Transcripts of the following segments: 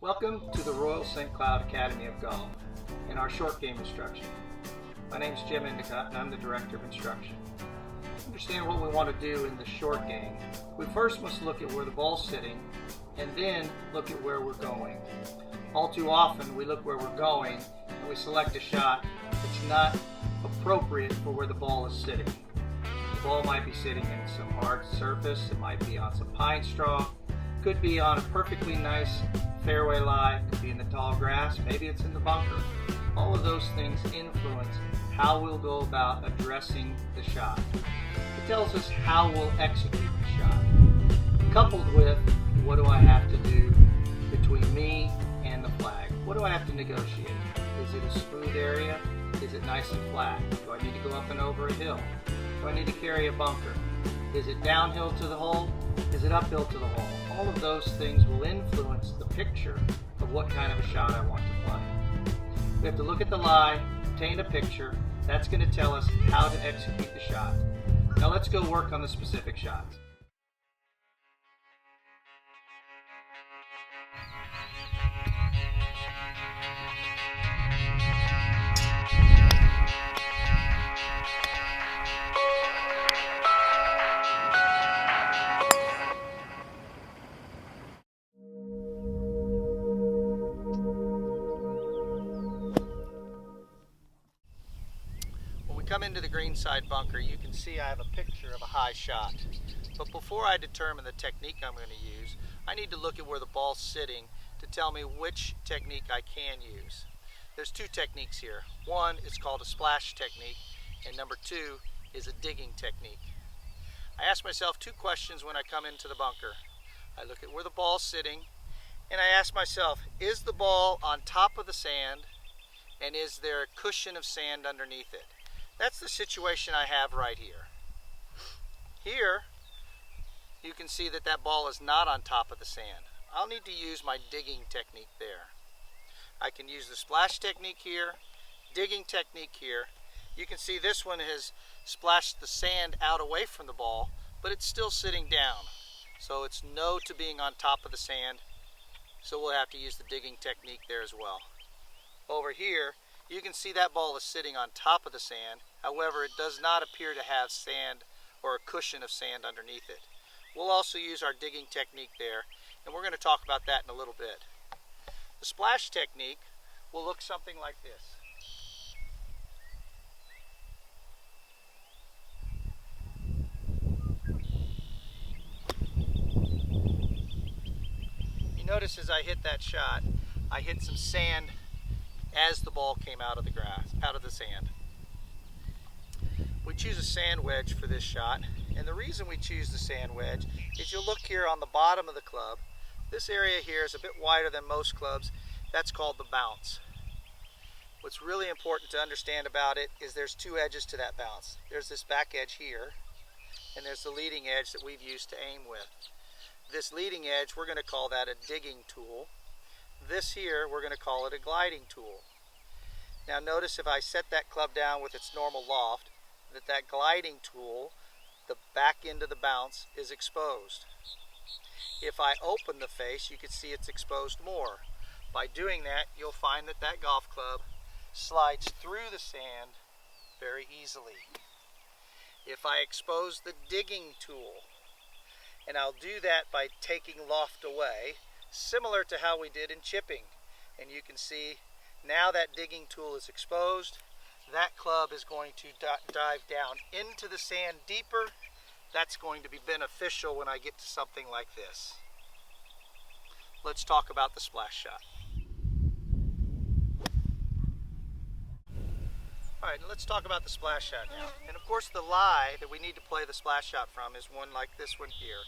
Welcome to the Royal St. Cloud Academy of Golf and our short game instruction. My name is Jim Endicott and I'm the Director of Instruction. To understand what we want to do in the short game, we first must look at where the ball's sitting and then look at where we're going. All too often we look where we're going and we select a shot that's not appropriate for where the ball is sitting. The ball might be sitting in some hard surface, it might be on some pine straw, could be on a perfectly nice fairway lie, could be in the tall grass, maybe it's in the bunker. All of those things influence how we'll go about addressing the shot. It tells us how we'll execute the shot. Coupled with, what do I have to do between me and the flag? What do I have to negotiate? Is it a smooth area? Is it nice and flat? Do I need to go up and over a hill? Do I need to carry a bunker? Is it downhill to the hole? Is it uphill to the hole? All of those things will influence the picture of what kind of a shot I want to play. We have to look at the lie, obtain a picture. That's going to tell us how to execute the shot. Now let's go work on the specific shots. Come into the greenside bunker, you can see I have a picture of a high shot. But before I determine the technique I'm going to use, I need to look at where the ball's sitting to tell me which technique I can use. There's two techniques here. One is called a splash technique, and number two is a digging technique. I ask myself two questions when I come into the bunker. I look at where the ball's sitting, and I ask myself, is the ball on top of the sand, and is there a cushion of sand underneath it? That's the situation I have right here. Here, you can see that that ball is not on top of the sand. I'll need to use my digging technique there. I can use the splash technique here, digging technique here. You can see this one has splashed the sand out away from the ball, but it's still sitting down. So it's no to being on top of the sand, so we'll have to use the digging technique there as well. Over here, you can see that ball is sitting on top of the sand. However, it does not appear to have sand or a cushion of sand underneath it. We'll also use our digging technique there, and we're going to talk about that in a little bit. The splash technique will look something like this. You notice as I hit that shot, I hit some sand as the ball came out of the grass, out of the sand. We choose a sand wedge for this shot, and the reason we choose the sand wedge is you'll look here on the bottom of the club. This area here is a bit wider than most clubs. That's called the bounce. What's really important to understand about it is there's two edges to that bounce. There's this back edge here, and there's the leading edge that we've used to aim with. This leading edge, we're going to call that a digging tool. This here, we're going to call it a gliding tool. Now notice if I set that club down with its normal loft, that gliding tool, the back end of the bounce, is exposed. If I open the face, you can see it's exposed more. By doing that, you'll find that that golf club slides through the sand very easily. If I expose the digging tool, and I'll do that by taking loft away, similar to how we did in chipping. And you can see now that digging tool is exposed. That club is going to dive down into the sand deeper. That's going to be beneficial when I get to something like this. Let's talk about the splash shot. Alright, let's talk about the splash shot now. And of course the lie that we need to play the splash shot from is one like this one here,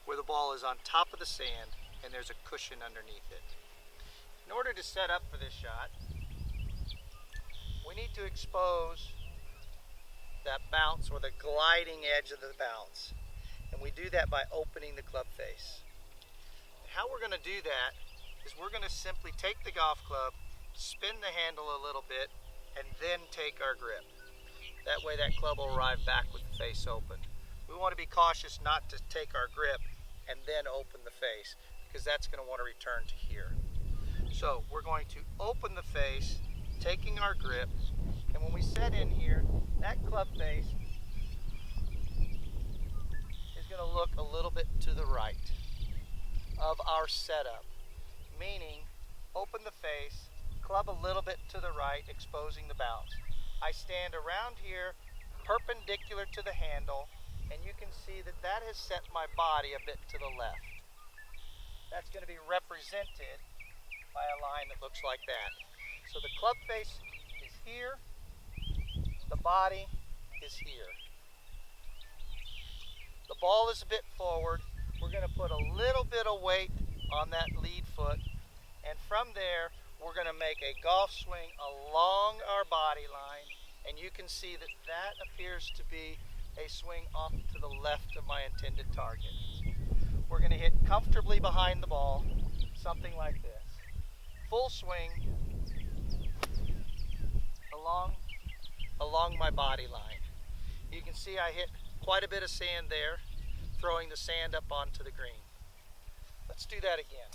where the ball is on top of the sand and there's a cushion underneath it. In order to set up for this shot, we need to expose that bounce or the gliding edge of the bounce. And we do that by opening the club face. How we're going to do that is we're going to simply take the golf club, spin the handle a little bit, and then take our grip. That way that club will arrive back with the face open. We want to be cautious not to take our grip and then open the face, because that's going to want to return to here. So we're going to open the face, taking our grip, and when we set in here, that club face is going to look a little bit to the right of our setup, meaning open the face, club a little bit to the right, exposing the bounce. I stand around here perpendicular to the handle, and you can see that that has set my body a bit to the left. That's going to be represented by a line that looks like that. So the club face is here, the body is here. The ball is a bit forward. We're going to put a little bit of weight on that lead foot, and from there we're going to make a golf swing along our body line, and you can see that that appears to be a swing off to the left of my intended target. We're going to hit comfortably behind the ball, something like this. Full swing along my body line. You can see I hit quite a bit of sand there, throwing the sand up onto the green. Let's do that again.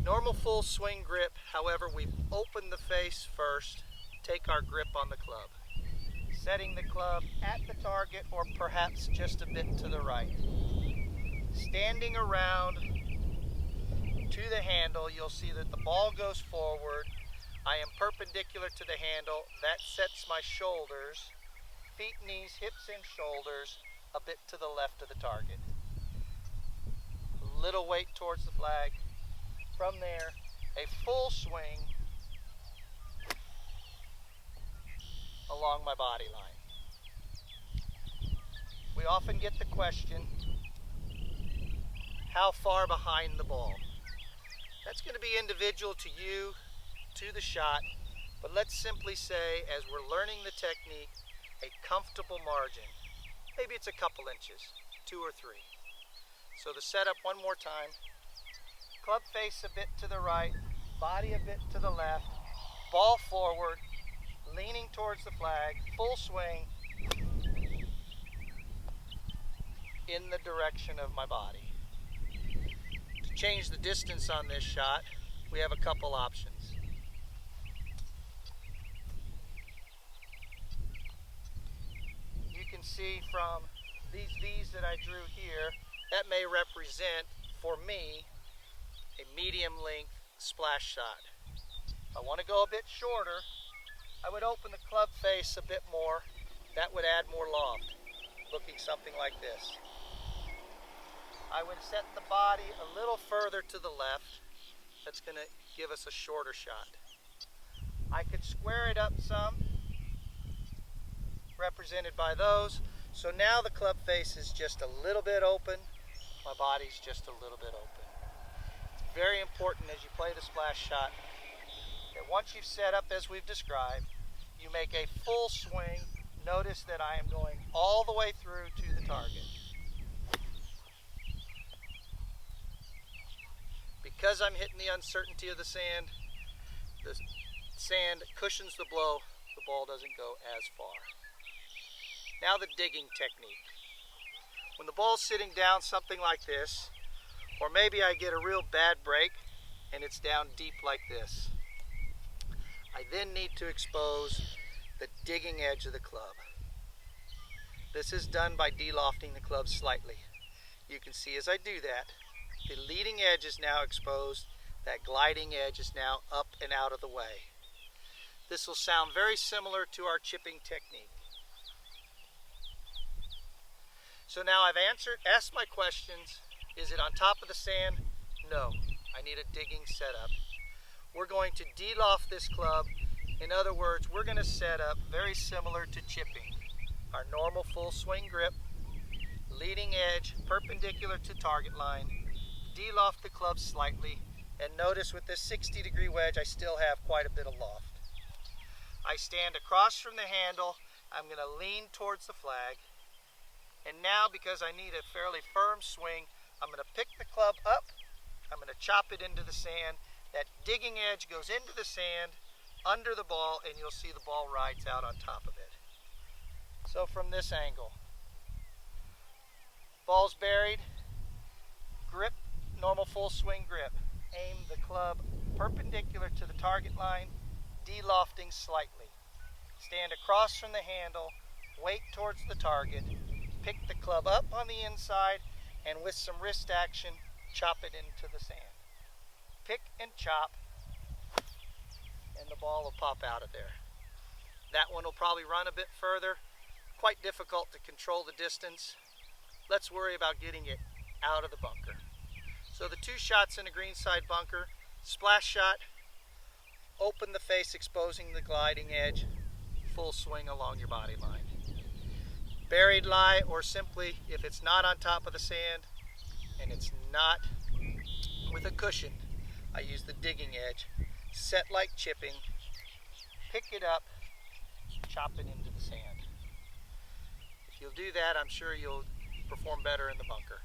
Normal full swing grip, however, we open the face first, take our grip on the club, setting the club at the target or perhaps just a bit to the right. Standing around to the handle, you'll see that the ball goes forward. I am perpendicular to the handle. That sets my shoulders, feet, knees, hips, and shoulders a bit to the left of the target. A little weight towards the flag. From there, a full swing along my body line. We often get the question, how far behind the ball? That's going to be individual to you, to the shot, but let's simply say, as we're learning the technique, a comfortable margin. Maybe it's a couple inches, 2 or 3. So the setup one more time. Club face a bit to the right, body a bit to the left, ball forward, leaning towards the flag, full swing in the direction of my body. To change the distance on this shot, we have a couple options. You can see from these V's that I drew here, that may represent, for me, a medium length splash shot. If I want to go a bit shorter, I would open the club face a bit more. That would add more loft, looking something like this. I would set the body a little further to the left. That's going to give us a shorter shot. I could square it up some, represented by those. So now the club face is just a little bit open. My body's just a little bit open. Very important as you play the splash shot that once you've set up as we've described, you make a full swing. Notice that I am going all the way through to the target. Because I'm hitting the uncertainty of the sand cushions the blow, the ball doesn't go as far. Now the digging technique. When the ball's sitting down something like this, or maybe I get a real bad break and it's down deep like this, I then need to expose the digging edge of the club. This is done by de-lofting the club slightly. You can see as I do that, the leading edge is now exposed, that gliding edge is now up and out of the way. This will sound very similar to our chipping technique. So now I've asked my questions. Is it on top of the sand? No, I need a digging setup. We're going to de-loft this club. In other words, we're going to set up very similar to chipping. Our normal full swing grip, leading edge perpendicular to target line, de-loft the club slightly, and notice with this 60-degree wedge I still have quite a bit of loft. I stand across from the handle. I'm going to lean towards the flag, and now because I need a fairly firm swing, I'm going to pick the club up, I'm going to chop it into the sand. That digging edge goes into the sand, under the ball, and you'll see the ball rides out on top of it. So from this angle, ball's buried, grip full swing grip. Aim the club perpendicular to the target line, de-lofting slightly. Stand across from the handle, weight towards the target, pick the club up on the inside, and with some wrist action, chop it into the sand. Pick and chop, and the ball will pop out of there. That one will probably run a bit further. Quite difficult to control the distance. Let's worry about getting it out of the bunker. So the 2 shots in the greenside bunker, splash shot, open the face exposing the gliding edge, full swing along your body line. Buried lie, or simply if it's not on top of the sand and it's not with a cushion, I use the digging edge, set like chipping, pick it up, chop it into the sand. If you'll do that, I'm sure you'll perform better in the bunker.